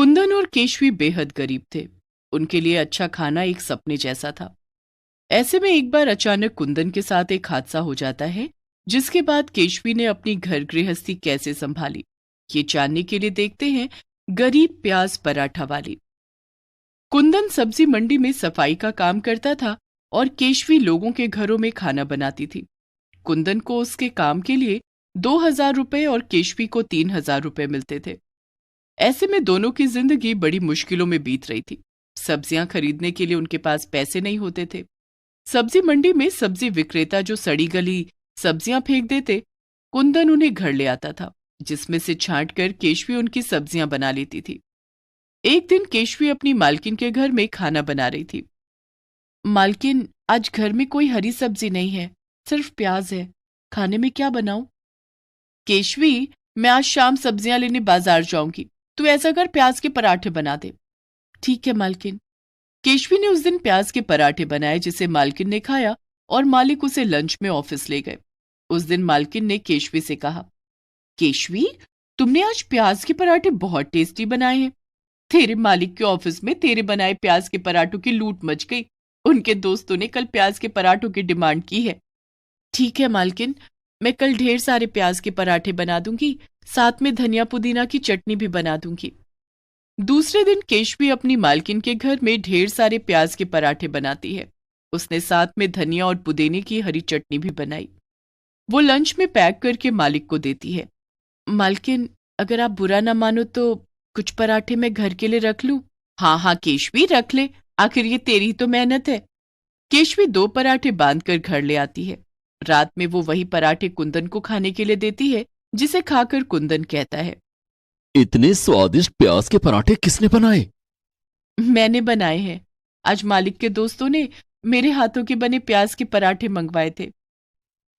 कुंदन और केशवी बेहद गरीब थे। उनके लिए अच्छा खाना एक सपने जैसा था। ऐसे में एक बार अचानक कुंदन के साथ एक हादसा हो जाता है, जिसके बाद केशवी ने अपनी घर गृहस्थी कैसे संभाली, ये जानने के लिए देखते हैं गरीब प्याज पराठा वाली। कुंदन सब्जी मंडी में सफाई का काम करता था और केशवी लोगों के घरों में खाना बनाती थी। कुंदन को उसके काम के लिए 2,000 रुपए और केशवी को 3,000 रुपए मिलते थे। ऐसे में दोनों की जिंदगी बड़ी मुश्किलों में बीत रही थी। सब्जियां खरीदने के लिए उनके पास पैसे नहीं होते थे। सब्जी मंडी में सब्जी विक्रेता जो सड़ी गली सब्जियां फेंक देते, कुंदन उन्हें घर ले आता था, जिसमें से छांट कर केशवी उनकी सब्जियां बना लेती थी। एक दिन केशवी अपनी मालकिन के घर में खाना बना रही थी। मालकिन, आज घर में कोई हरी सब्जी नहीं है, सिर्फ प्याज है, खाने में क्या बनाऊं? केशवी, मैं आज शाम सब्जियां लेने बाजार जाऊंगी, तू ऐसा कर प्याज के पराठे बना दे। ठीक है मालकिन। केशवी ने उस दिन प्याज के पराठे बनाए, जिसे मालकिन ने खाया और मालिक उसे लंच में ऑफिस ले गए। उस दिन मालकिन ने केशवी से कहा, केशवी, तुमने आज प्याज के पराठे बहुत टेस्टी बनाए हैं। तेरे मालिक के ऑफिस में तेरे बनाए प्याज के पराठों की लूट मच गई। उनके दोस्तों ने कल प्याज के पराठों की डिमांड की है। ठीक है मालकिन, मैं कल ढेर सारे प्याज के पराठे बना दूंगी, साथ में धनिया पुदीना की चटनी भी बना दूंगी। दूसरे दिन केशवी अपनी मालकिन के घर में ढेर सारे प्याज के पराठे बनाती है। उसने साथ में धनिया और पुदीने की हरी चटनी भी बनाई। वो लंच में पैक करके मालिक को देती है। मालकिन, अगर आप बुरा ना मानो तो कुछ पराठे मैं घर के लिए रख लूं? हाँ हाँ केशवी, रख ले, आखिर ये तेरी तो मेहनत है। केशवी 2 पराठे बांधकर घर ले आती है। रात में वो वही पराठे कुंदन को खाने के लिए देती है, जिसे खाकर कुंदन कहता है, इतने स्वादिष्ट प्याज के पराठे किसने बनाए? मैंने बनाए हैं। आज मालिक के दोस्तों ने मेरे हाथों के बने प्याज के पराठे मंगवाए थे।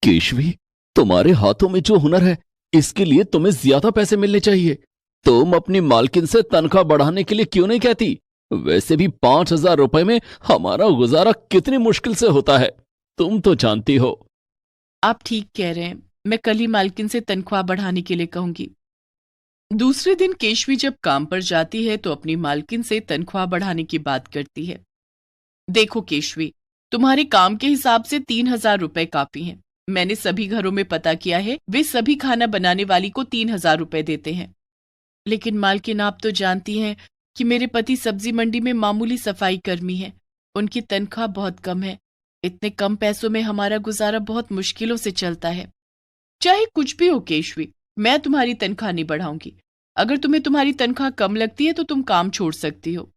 केशवी, तुम्हारे हाथों में जो हुनर है, इसके लिए तुम्हें ज्यादा पैसे मिलने चाहिए। तुम अपनी मालकिन से तनख्वाह बढ़ाने के लिए क्यों नहीं कहती? वैसे भी 5,000 रुपए में हमारा गुजारा कितनी मुश्किल से होता है, तुम तो जानती हो। आप ठीक कह रहे हैं, मैं कल ही मालकिन से तनख्वाह बढ़ाने के लिए कहूंगी। दूसरे दिन केशवी जब काम पर जाती है तो अपनी मालकिन से तनख्वाह बढ़ाने की बात करती है। देखो केशवी, तुम्हारे काम के हिसाब से 3,000 रुपए काफी हैं। मैंने सभी घरों में पता किया है, वे सभी खाना बनाने वाली को 3,000 रुपए देते हैं। लेकिन मालकिन, आप तो जानती हैं कि मेरे पति सब्जी मंडी में मामूली सफाई कर्मी हैं। उनकी तनख्वाह बहुत कम है। इतने कम पैसों में हमारा गुजारा बहुत मुश्किलों से चलता है। चाहे कुछ भी हो केशवी, मैं तुम्हारी तनख्वाह नहीं बढ़ाऊंगी। अगर तुम्हें तुम्हारी तनख्वाह कम लगती है तो तुम काम छोड़ सकती हो।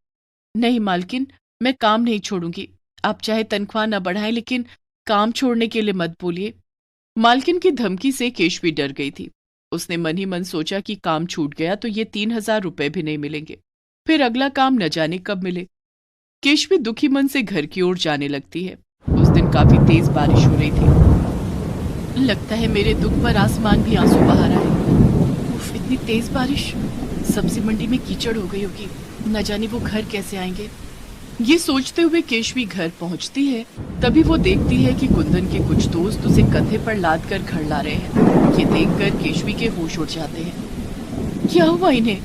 नहीं मालकिन, मैं काम नहीं छोड़ूंगी। आप चाहे तनख्वाह न बढ़ाएं, लेकिन काम छोड़ने के लिए मत बोलिए। मालकिन की धमकी से केशवी डर गई थी। उसने मन ही मन सोचा कि काम छूट गया तो ये 3,000 रुपए भी नहीं मिलेंगे, फिर अगला काम न जाने कब मिले। केशवी दुखी मन से घर की ओर जाने लगती है। उस दिन काफी तेज बारिश हो रही थी। लगता है मेरे दुख पर आसमान भी आंसू बहा रहा है। उफ, इतनी तेज बारिश, सब्जी मंडी में कीचड़ हो गई होगी, न जाने वो घर कैसे आएंगे। ये सोचते हुए केशवी घर पहुंचती है। तभी वो देखती है कि कुंदन के कुछ दोस्त उसे कंधे पर लाद कर घर ला रहे हैं। ये देखकर केशवी के होश उड़ जाते हैं। क्या हुआ इन्हें?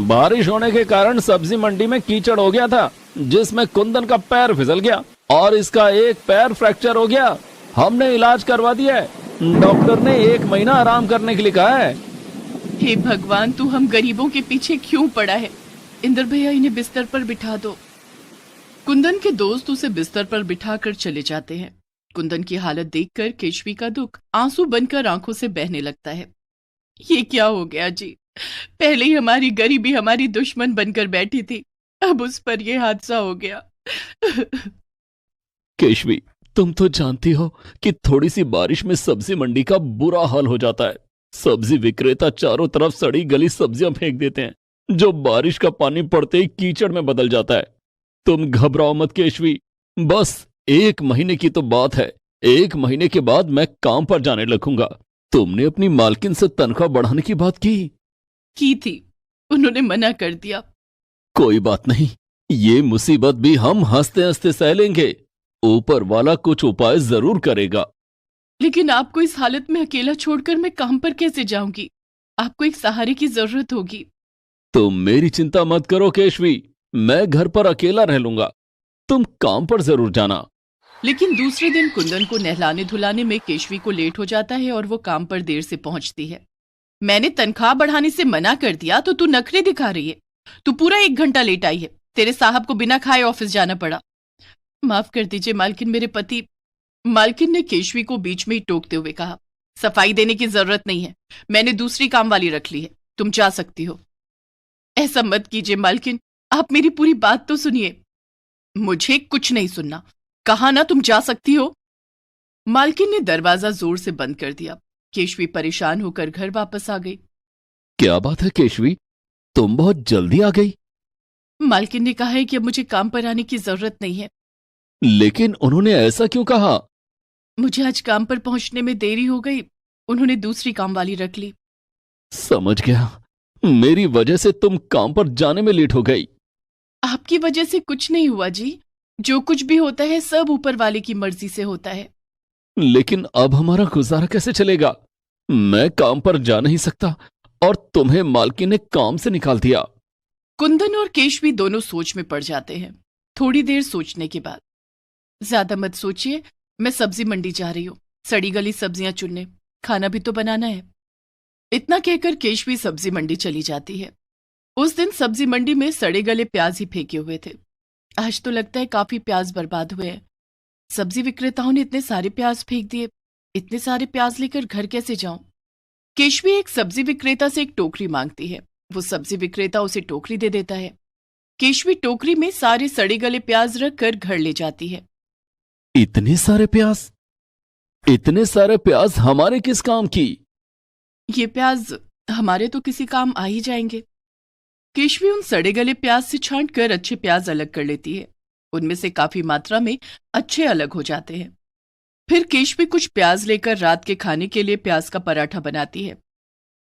बारिश होने के कारण सब्जी मंडी में कीचड़ हो गया था, जिसमें कुंदन का पैर फिसल गया और इसका एक पैर फ्रैक्चर हो गया। हमने इलाज करवा दिया है। डॉक्टर ने 1 महीना आराम करने के लिए कहा है। हे भगवान, तू हम गरीबों के पीछे क्यों पड़ा है? इंदर भैया, इन्हें बिस्तर पर बिठा दो। कुंदन के दोस्त उसे बिस्तर पर बिठाकर चले जाते हैं। कुंदन की हालत देखकर केशवी का दुख आंसू बनकर आंखों से बहने लगता है। ये क्या हो गया जी? पहले ही हमारी गरीबी हमारी दुश्मन बनकर बैठी थी, अब उस पर यह हादसा हो गया। केशवी, तुम तो जानती हो कि थोड़ी सी बारिश में सब्जी मंडी का बुरा हाल हो जाता है। सब्जी विक्रेता चारों तरफ सड़ी गली सब्जियां फेंक देते हैं, जो बारिश का पानी पड़ते ही कीचड़ में बदल जाता है। तुम घबराओ मत केशवी, बस 1 महीने की तो बात है। 1 महीने के बाद मैं काम पर जाने लगूंगा। तुमने अपनी मालकिन से तनख्वाह बढ़ाने की बात की थी, उन्होंने मना कर दिया। कोई बात नहीं, ये मुसीबत भी हम हंसते हंसते सह लेंगे। ऊपर वाला कुछ उपाय जरूर करेगा। लेकिन आपको इस हालत में अकेला छोड़कर मैं काम पर कैसे जाऊंगी? आपको एक सहारे की जरूरत होगी। तुम मेरी चिंता मत करो केशवी, मैं घर पर अकेला रह लूंगा, तुम काम पर जरूर जाना। लेकिन दूसरे दिन कुंदन को नहलाने धुलाने में केशवी को लेट हो जाता है और वो काम पर देर से पहुंचती है। मैंने तनख्वाह बढ़ाने से मना कर दिया तो तू नखरे दिखा रही है। तू पूरा 1 घंटा लेट आई है। तेरे साहब को बिना खाए ऑफिस जाना पड़ा। माफ कर दीजिए मालकिन, मेरे पति। मालकिन ने केशवी को बीच में ही टोकते हुए कहा, सफाई देने की जरूरत नहीं है, मैंने दूसरी काम वाली रख ली है, तुम जा सकती हो। ऐसा मत कीजिए मालकिन, आप मेरी पूरी बात तो सुनिए। मुझे कुछ नहीं सुनना, कहा ना तुम जा सकती हो। मालकिन ने दरवाजा जोर से बंद कर दिया। केशवी परेशान होकर घर वापस आ गई। क्या बात है केशवी, तुम बहुत जल्दी आ गई। मालकिन ने कहा है कि अब मुझे काम पर आने की जरूरत नहीं है। लेकिन उन्होंने ऐसा क्यों कहा? मुझे आज काम पर पहुंचने में देरी हो गई, उन्होंने दूसरी काम वाली रख ली। समझ गया, मेरी वजह से तुम काम पर जाने में लेट हो गई। आपकी वजह से कुछ नहीं हुआ जी, जो कुछ भी होता है सब ऊपर वाले की मर्जी से होता है। लेकिन अब हमारा गुजारा कैसे चलेगा? मैं काम पर जा नहीं सकता और तुम्हें मालकिन ने काम से निकाल दिया। कुंदन और केशवी दोनों सोच में पड़ जाते हैं। थोड़ी देर सोचने के बाद, ज्यादा मत सोचिए, मैं सब्जी मंडी जा रही हूँ, सड़ी गली सब्जियां चुनने, खाना भी तो बनाना है। इतना कहकर केशवी सब्जी मंडी चली जाती है। उस दिन सब्जी मंडी में सड़े गले प्याज ही फेंके हुए थे। आज तो लगता है काफी प्याज बर्बाद हुए हैं। सब्जी विक्रेताओं ने इतने सारे प्याज फेंक दिए, इतने सारे प्याज लेकर घर कैसे जाऊं? केशवी एक सब्जी विक्रेता से एक टोकरी मांगती है। वो सब्जी विक्रेता उसे टोकरी दे देता है। केशवी टोकरी में सारे सड़े गले प्याज रखकर घर ले जाती है। इतने सारे प्याज, इतने सारे प्याज हमारे किस काम की? ये प्याज हमारे तो किसी काम आ ही जाएंगे। केशवी उन सड़े गले प्याज से छांट कर अच्छे प्याज अलग कर लेती है। उनमें से काफी मात्रा में अच्छे अलग हो जाते हैं। फिर केशवी कुछ प्याज लेकर रात के खाने के लिए प्याज का पराठा बनाती है।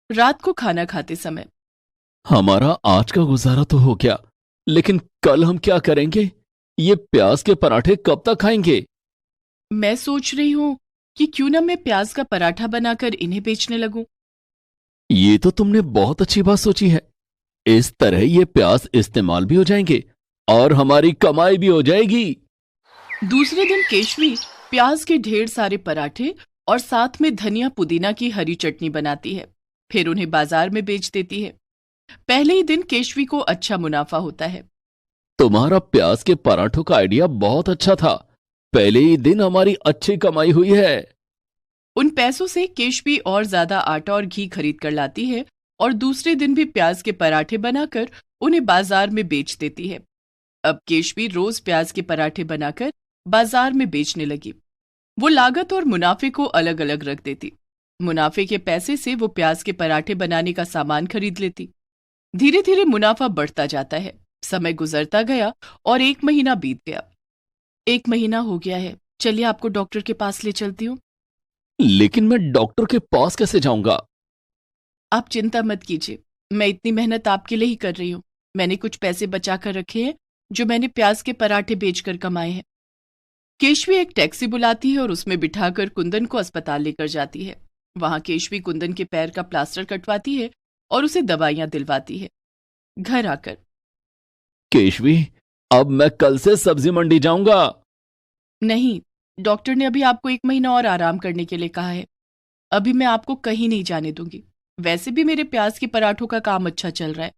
रात को खाना खाते समय, हमारा आज का गुजारा तो हो गया, लेकिन कल हम क्या करेंगे? ये प्याज के पराठे कब तक खाएंगे? मैं सोच रही हूं कि क्यों ना मैं प्याज का पराठा बनाकर इन्हें बेचने लगूं। ये तो तुमने बहुत अच्छी बात सोची है। इस तरह ये प्याज इस्तेमाल भी हो जाएंगे और हमारी कमाई भी हो जाएगी। दूसरे दिन केशवी प्याज के ढेर सारे पराठे और साथ में धनिया पुदीना की हरी चटनी बनाती है। फिर उन्हें बाजार में बेच देती है। पहले ही दिन केशवी को अच्छा मुनाफा होता है। तुम्हारा प्याज के पराठों का आइडिया बहुत अच्छा था। पहले ही दिन हमारी अच्छी कमाई हुई है। उन पैसों से केशवी और ज्यादा आटा और घी खरीद कर लाती है और दूसरे दिन भी प्याज के पराठे बनाकर उन्हें बाजार में बेच देती है। अब केशवी रोज प्याज के पराठे बनाकर बाजार में बेचने लगी। वो लागत और मुनाफे को अलग अलग रख देती। मुनाफे के पैसे से वो प्याज के पराठे बनाने का सामान खरीद लेती। धीरे धीरे मुनाफा बढ़ता जाता है। समय गुजरता गया और 1 महीना बीत गया। 1 महीना हो गया है, चलिए आपको डॉक्टर के पास ले चलती हूँ। लेकिन मैं डॉक्टर के पास कैसे जाऊंगा? आप चिंता मत कीजिए, मैं इतनी मेहनत आपके लिए ही कर रही हूँ। मैंने कुछ पैसे बचा कर रखे हैं जो मैंने प्याज के पराठे बेचकर कमाए हैं। केशवी एक टैक्सी बुलाती है और उसमें बिठाकर कुंदन को अस्पताल लेकर जाती है। वहां केशवी कुंदन के पैर का प्लास्टर कटवाती है और उसे दवाइयां दिलवाती है। घर आकर, केशवी, अब मैं कल से सब्जी मंडी जाऊंगा। नहीं, डॉक्टर ने अभी आपको 1 महीना और आराम करने के लिए कहा है। अभी मैं आपको कहीं नहीं जाने दूंगी। वैसे भी मेरे प्याज के पराठों का काम अच्छा चल रहा है।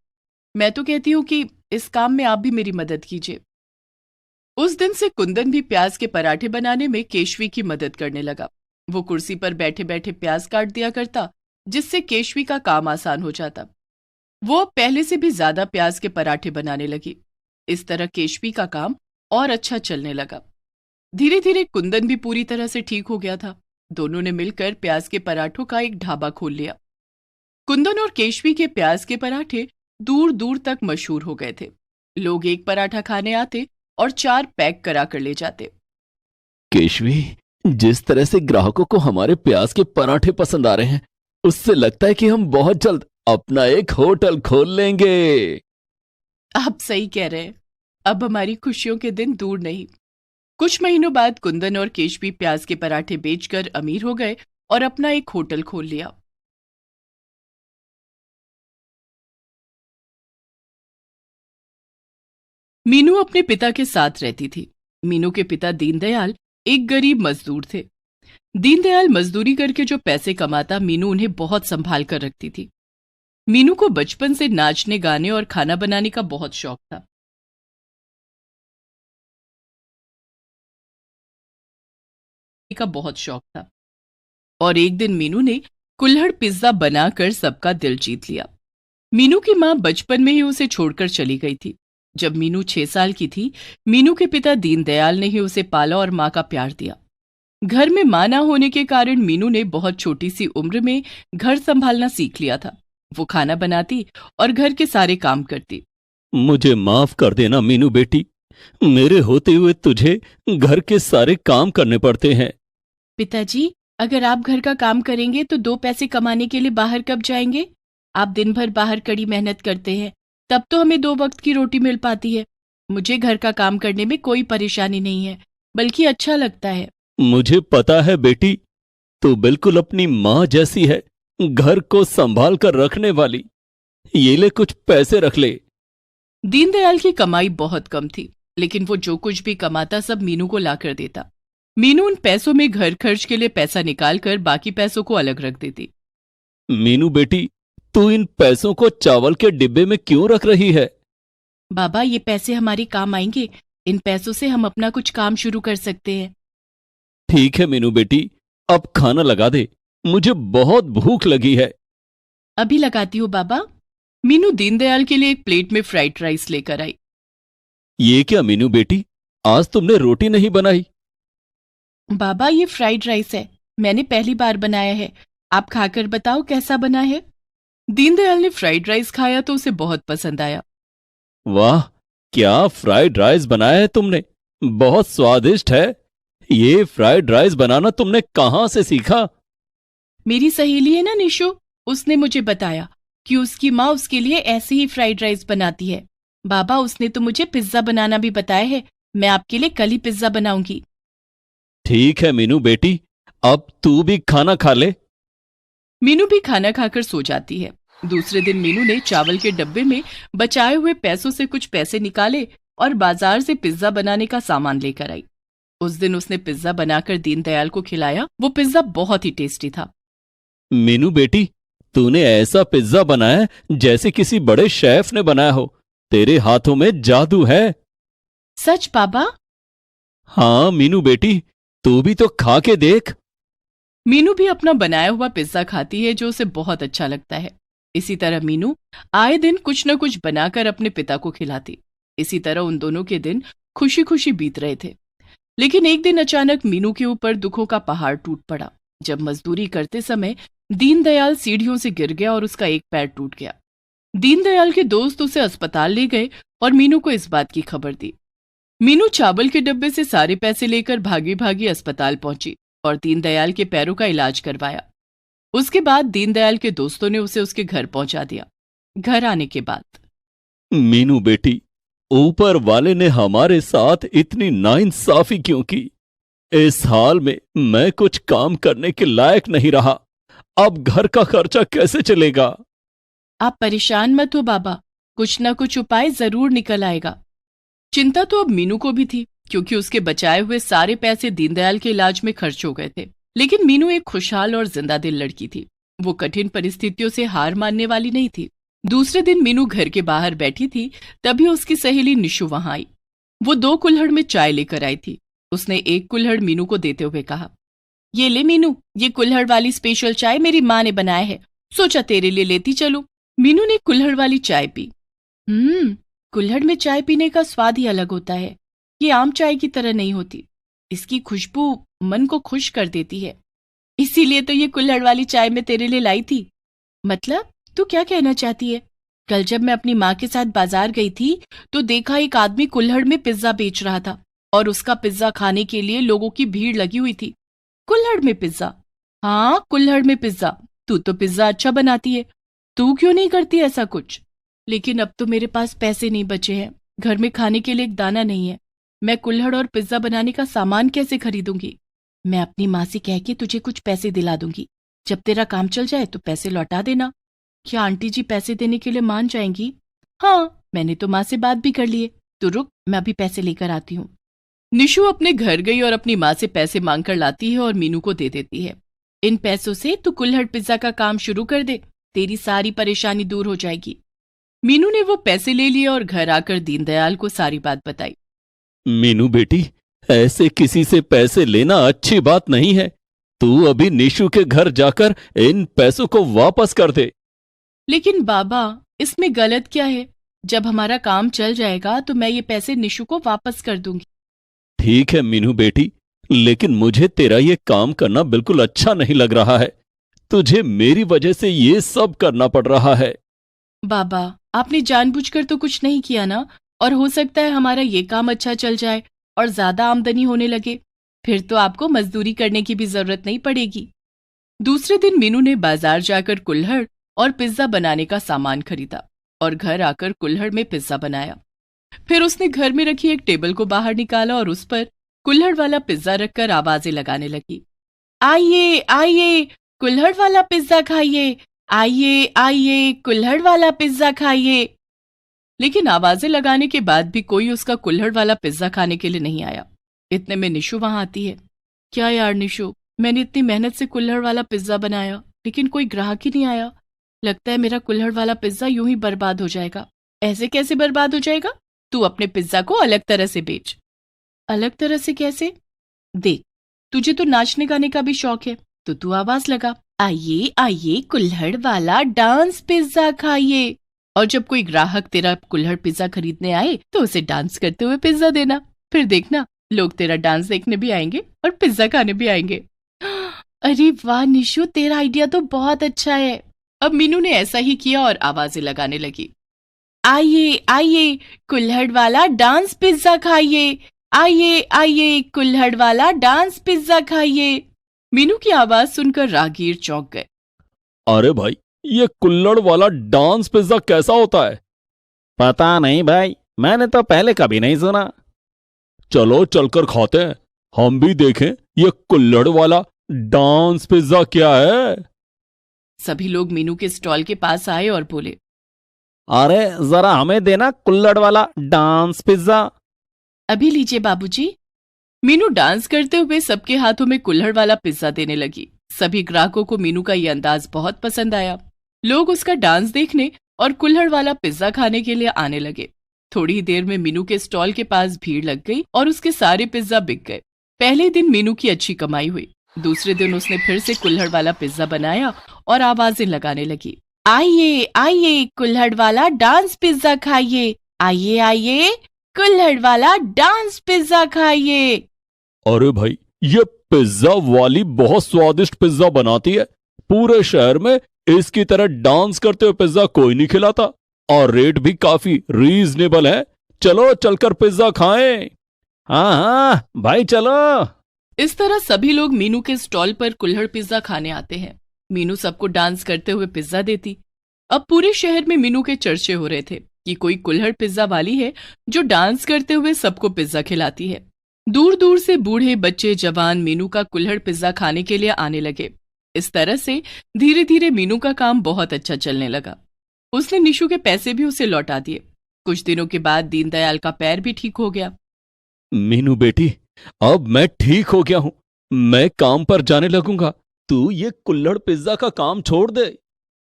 मैं तो कहती हूँ कि इस काम में आप भी मेरी मदद कीजिए। उस दिन से कुंदन भी प्याज के पराठे बनाने में केशवी की मदद करने लगा। वो कुर्सी पर बैठे बैठे प्याज काट दिया करता, जिससे केशवी का काम आसान हो जाता। वो अब पहले से भी ज्यादा प्याज के पराठे बनाने लगी। इस तरह केशवी का काम और अच्छा चलने लगा। धीरे धीरे कुंदन भी पूरी तरह से ठीक हो गया था। दोनों ने मिलकर प्याज के पराठों का एक ढाबा खोल लिया। कुंदन और केशवी के प्याज के पराठे दूर दूर तक मशहूर हो गए थे। लोग एक पराठा खाने आते और 4 पैक करा कर ले जाते। केशवी, जिस तरह से ग्राहकों को हमारे प्याज के पराठे पसंद आ रहे हैं, उससे लगता है कि हम बहुत जल्द अपना एक होटल खोल लेंगे। आप सही कह रहे हैं। अब हमारी खुशियों के दिन दूर नहीं। कुछ महीनों बाद कुंदन और केशवी प्याज के पराठे बेचकर अमीर हो गए और अपना एक होटल खोल लिया। मीनू अपने पिता के साथ रहती थी। मीनू के पिता दीनदयाल एक गरीब मजदूर थे। दीनदयाल मजदूरी करके जो पैसे कमाता, मीनू उन्हें बहुत संभाल कर रखती थी। मीनू को बचपन से नाचने, गाने और खाना बनाने का बहुत शौक था। और एक दिन मीनू ने कुल्हड़ पिज्जा बनाकर सबका दिल जीत लिया। मीनू की मां बचपन में ही उसे छोड़कर चली गई थी। जब मीनू 6 साल की थी, मीनू के पिता दीनदयाल ने ही उसे पाला और मां का प्यार दिया। घर में मां ना होने के कारण मीनू ने बहुत छोटी सी उम्र में घर संभालना सीख लिया था। वो खाना बनाती और घर के सारे काम करती। मुझे माफ कर देना मीनू बेटी, मेरे होते हुए तुझे घर के सारे काम करने पड़ते हैं। पिताजी, अगर आप घर का काम करेंगे तो 2 पैसे कमाने के लिए बाहर कब जाएंगे? आप दिन भर बाहर कड़ी मेहनत करते हैं, तब तो हमें 2 वक्त की रोटी मिल पाती है। मुझे घर का काम करने में कोई परेशानी नहीं है, बल्कि अच्छा लगता है। मुझे पता है बेटी, तू बिल्कुल अपनी माँ जैसी है, घर को संभाल कर रखने वाली। ये ले कुछ पैसे रख ले। दीनदयाल की कमाई बहुत कम थी, लेकिन वो जो कुछ भी कमाता सब मीनू को ला कर देता। मीनू उन पैसों में घर खर्च के लिए पैसा निकाल कर बाकी पैसों को अलग रख देती। मीनू बेटी, तू इन पैसों को चावल के डिब्बे में क्यों रख रही है? बाबा, ये पैसे हमारे काम आएंगे। इन पैसों से हम अपना कुछ काम शुरू कर सकते हैं। ठीक है मीनू बेटी, अब खाना लगा दे, मुझे बहुत भूख लगी है। अभी लगाती हूँ बाबा। मीनू दीनदयाल के लिए एक प्लेट में फ्राइड राइस लेकर आई। ये क्या मीनू बेटी, आज तुमने रोटी नहीं बनाई? बाबा, ये फ्राइड राइस है, मैंने पहली बार बनाया है। आप खाकर बताओ कैसा बना है। दीनदयाल ने फ्राइड राइस खाया तो उसे बहुत पसंद आया। वाह, क्या फ्राइड राइस बनाया है तुमने, बहुत स्वादिष्ट है। ये फ्राइड राइस बनाना तुमने कहां से सीखा? मेरी सहेली है ना निशु, उसने मुझे बताया कि उसकी माँ उसके लिए ऐसे ही फ्राइड राइस बनाती है। बाबा, उसने तो मुझे पिज्जा बनाना भी बताया है। मैं आपके लिए कल ही पिज्जा बनाऊंगी। ठीक है मीनू बेटी, अब तू भी खाना खा ले। मीनू भी खाना खाकर सो जाती है। दूसरे दिन मीनू ने चावल के डब्बे में बचाए हुए पैसों से कुछ पैसे निकाले और बाजार से पिज्जा बनाने का सामान लेकर आई। उस दिन उसने पिज्जा बनाकर दीनदयाल को खिलाया। वो पिज्जा बहुत ही टेस्टी था। मीनू बेटी, तूने ऐसा पिज्जा बनाया जैसे किसी बड़े शेफ ने बनाया हो। तेरे हाथों में जादू है। सच बाबा? हाँ मीनू बेटी, तू भी तो खा के देख। मीनू भी अपना बनाया हुआ पिज्जा खाती है, जो उसे बहुत अच्छा लगता है। इसी तरह मीनू आए दिन कुछ न कुछ बनाकर अपने पिता को खिलाती। इसी तरह उन दोनों के दिन खुशी खुशी बीत रहे थे। लेकिन एक दिन अचानक मीनू के ऊपर दुखों का पहाड़ टूट पड़ा। जब मजदूरी करते समय दीनदयाल सीढ़ियों से गिर गया और उसका एक पैर टूट गया। दीनदयाल के दोस्त उसे अस्पताल ले गए और मीनू को इस बात की खबर दी। मीनू चावल के डब्बे से सारे पैसे लेकर भागी भागी अस्पताल पहुंची और दीनदयाल के पैरों का इलाज करवाया। उसके बाद दीनदयाल के दोस्तों ने उसे उसके घर पहुंचा दिया। घर आने के बाद, मीनू बेटी, ऊपर वाले ने हमारे साथ इतनी नाइंसाफी क्यों की? इस हाल में मैं कुछ काम करने के लायक नहीं रहा। अब घर का खर्चा कैसे चलेगा? आप परेशान मत हो बाबा, कुछ ना कुछ उपाय जरूर निकल आएगा। चिंता तो अब मीनू को भी थी, क्योंकि उसके बचाए हुए सारे पैसे दीनदयाल के इलाज में खर्च हो गए थे। लेकिन मीनू एक खुशहाल और जिंदा दिल लड़की थी। वो कठिन परिस्थितियों से हार मानने वाली नहीं थी। दूसरे दिन मीनू घर के बाहर बैठी थी, तभी उसकी सहेली निशु वहां आई। वो 2 कुल्हड़ में चाय लेकर आई थी। उसने एक कुल्हड़ मीनू को देते हुए कहा, ये ले मीनू, ये कुल्हड़ वाली स्पेशल चाय मेरी माँ ने बनाया है, सोचा तेरे लिए लेती चलूं। मीनू ने कुल्हड़ वाली चाय पी। कुल्हड़ में चाय पीने का स्वाद ही अलग होता है। ये आम चाय की तरह नहीं होती। इसकी खुशबू मन को खुश कर देती है। इसीलिए तो ये कुल्हड़ वाली चाय मैं तेरे लिए लाई थी। मतलब, तू क्या कहना चाहती है? कल जब मैं अपनी माँ के साथ बाजार गई थी तो देखा एक आदमी कुल्हड़ में पिज्जा बेच रहा था और उसका पिज्जा खाने के लिए लोगों की भीड़ लगी हुई थी। कुल्हड़ में पिज्जा? हाँ, कुल्हड़ में पिज्जा। तू तो पिज्जा अच्छा बनाती है, तू क्यों नहीं करती ऐसा कुछ? लेकिन अब तो मेरे पास पैसे नहीं बचे हैं, घर में खाने के लिए एक दाना नहीं है। मैं कुल्हड़ और पिज्जा बनाने का सामान कैसे खरीदूंगी? मैं अपनी माँ से कह के तुझे कुछ पैसे दिला दूंगी। जब तेरा काम चल जाए तो पैसे लौटा देना। क्या आंटी जी पैसे देने के लिए मान जाएंगी? हाँ, मैंने तो माँ से बात भी कर ली है, तो रुक, मैं अभी पैसे लेकर आती हूँ। निशु अपने घर गई और अपनी माँ से पैसे मांगकर लाती है और मीनू को दे देती है। इन पैसों से तू कुल्हड़ पिज्जा का काम शुरू कर दे, तेरी सारी परेशानी दूर हो जाएगी। मीनू ने वो पैसे ले लिए और घर आकर दीनदयाल को सारी बात बताई। मीनू बेटी, ऐसे किसी से पैसे लेना अच्छी बात नहीं है। तू अभी निशु के घर जाकर इन पैसों को वापस कर दे। लेकिन बाबा, इसमें गलत क्या है? जब हमारा काम चल जाएगा तो मैं ये पैसे निशु को वापस कर दूंगी। ठीक है मीनू बेटी, लेकिन मुझे तेरा ये काम करना बिल्कुल अच्छा नहीं लग रहा है। तुझे मेरी वजह से ये सब करना पड़ रहा है। बाबा, आपने जानबूझकर तो कुछ नहीं किया ना, और हो सकता है हमारा ये काम अच्छा चल जाए और ज्यादा आमदनी होने लगे, फिर तो आपको मजदूरी करने की भी जरूरत नहीं पड़ेगी। दूसरे दिन मीनू ने बाजार जाकर कुल्हड़ और पिज्जा बनाने का सामान खरीदा और घर आकर कुल्हड़ में पिज्जा बनाया। फिर उसने घर में रखी एक टेबल को बाहर निकाला और उस पर कुल्हड़ वाला पिज्जा रखकर आवाजें लगाने लगी। आइए आइए, कुल्हड़ वाला पिज्जा खाइए, आइए आइए, कुल्हड़ वाला पिज्जा खाइए। लेकिन आवाजें लगाने के बाद भी कोई उसका कुल्हड़ वाला पिज्जा खाने के लिए नहीं आया। इतने में निशु वहां आती है। क्या यार निशु, मैंने इतनी मेहनत से कुल्हड़ वाला पिज्जा बनाया, लेकिन कोई ग्राहक ही नहीं आया। लगता है मेरा कुल्हड़ वाला पिज्जा यूं ही बर्बाद हो जाएगा। ऐसे कैसे बर्बाद हो जाएगा? तू अपने पिज्जा को अलग तरह से बेच। अलग तरह से कैसे? देख, तुझे तो नाचने गाने का भी शौक है, तो तू आवाज लगा, आइए आइए, कुल्हड़ वाला डांस पिज्जा खाइए। और जब कोई ग्राहक तेरा कुल्हड़ पिज्जा खरीदने आए तो उसे डांस करते हुए पिज्जा देना। फिर देखना, लोग तेरा डांस देखने भी आएंगे और पिज्जा खाने भी आएंगे। अरे वाह निशु, तेरा आइडिया तो बहुत अच्छा है। अब मीनू ने ऐसा ही किया और आवाजें लगाने लगी। आइए आइए, कुल्हड़ वाला डांस पिज्जा खाइए, आइए आइए, कुल्हड़ वाला डांस पिज्जा खाइए। मीनू की आवाज सुनकर राहगीर चौंक गए। अरे भाई, ये कुल्हड़ वाला डांस पिज्जा कैसा होता है? पता नहीं भाई, मैंने तो पहले कभी नहीं सुना। चलो चलकर खाते हैं, हम भी देखें ये कुल्हड़ वाला डांस पिज्जा क्या है। सभी लोग मीनू के स्टॉल के पास आए और बोले, अरे जरा हमें देना कुल्हड़ वाला डांस पिज्जा। अभी लीजिए बाबूजी। मीनू डांस करते हुए सबके हाथों में कुल्हड़ वाला पिज्जा देने लगी। सभी ग्राहकों को मीनू का ये अंदाज बहुत पसंद आया। लोग उसका डांस देखने और कुल्हड़ वाला पिज्जा खाने के लिए आने लगे। थोड़ी ही देर में मीनू के स्टॉल के पास भीड़ लग गई और उसके सारे पिज्जा बिक गए। पहले दिन मीनू की अच्छी कमाई हुई। दूसरे दिन उसने फिर से कुल्हड़ वाला पिज्जा बनाया और आवाजें लगाने लगी। आइए आइए, कुल्हड़ वाला डांस पिज्जा खाइए, आइए आइए, कुल्हड़ वाला डांस पिज्जा खाइए। अरे भाई, ये पिज्जा वाली बहुत स्वादिष्ट पिज्जा बनाती है। पूरे शहर में इसकी तरह डांस करते हुए पिज्जा कोई नहीं खिलाता, और रेट भी काफी रीजनेबल है। चलो चलकर पिज्जा खाएं। हाँ हाँ भाई, चलो। इस तरह सभी लोग मीनू के स्टॉल पर कुल्हड़ पिज्जा खाने आते हैं। मीनू सबको डांस करते हुए पिज्जा देती। अब पूरे शहर में मीनू के चर्चे हो रहे थे कि कोई कुल्हड़ पिज्जा वाली है जो डांस करते हुए सबको पिज्जा खिलाती है। दूर दूर से बूढ़े, बच्चे, जवान मीनू का कुल्हड़ पिज्जा खाने के लिए आने लगे। इस तरह से धीरे धीरे मीनू का काम बहुत अच्छा चलने लगा। उसने निशु के पैसे भी उसे लौटा दिए। कुछ दिनों के बाद दीनदयाल का पैर भी ठीक हो गया। मीनू बेटी, अब मैं ठीक हो गया हूं, मैं काम पर जाने लगूंगा। तू ये कुल्हड़ पिज्जा का काम छोड़ दे।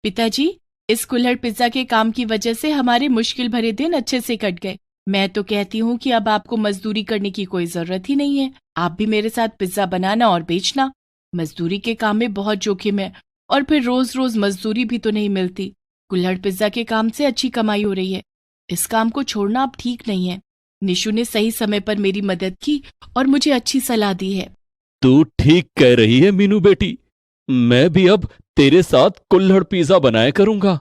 पिताजी, इस कुल्हड़ पिज्जा के काम की वजह से हमारे मुश्किल भरे दिन अच्छे से कट गए। मैं तो कहती हूँ कि अब आपको मजदूरी करने की कोई जरूरत ही नहीं है। आप भी मेरे साथ पिज्जा बनाना और बेचना। मजदूरी के काम में बहुत जोखिम है और फिर रोज रोज मजदूरी भी तो नहीं मिलती। कुल्हड़ पिज्जा के काम से अच्छी कमाई हो रही है। इस काम को छोड़ना अब ठीक नहीं है। निशु ने सही समय पर मेरी मदद की और मुझे अच्छी सलाह दी है। तू ठीक कह रही है मीनू बेटी, मैं भी अब तेरे साथ कुल्हड़ पिज्जा बनाया करूंगा।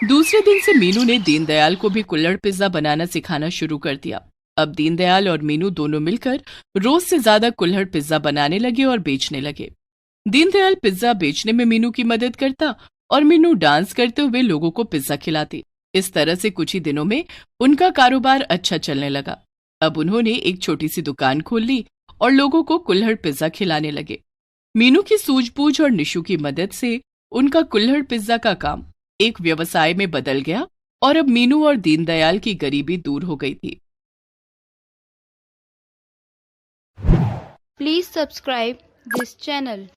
दूसरे दिन से मीनू ने दीनदयाल को भी कुल्हड़ पिज्जा बनाना सिखाना शुरू कर दिया। अब दीनदयाल और मीनू दोनों मिलकर रोज से ज्यादा कुल्हड़ पिज्जा बनाने लगे और बेचने लगे। दीनदयाल पिज्जा बेचने में मीनू की मदद करता और मीनू डांस करते हुए लोगों को पिज्जा खिलाती। इस तरह से कुछ ही दिनों में उनका कारोबार अच्छा चलने लगा। अब उन्होंने एक छोटी सी दुकान खोल ली और लोगों को कुल्हड़ पिज्जा खिलाने लगे। मीनू की सूझबूझ और निशु की मदद से उनका कुल्हड़ पिज्जा का काम एक व्यवसाय में बदल गया और अब मीनू और दीनदयाल की गरीबी दूर हो गई थी। Please subscribe this channel.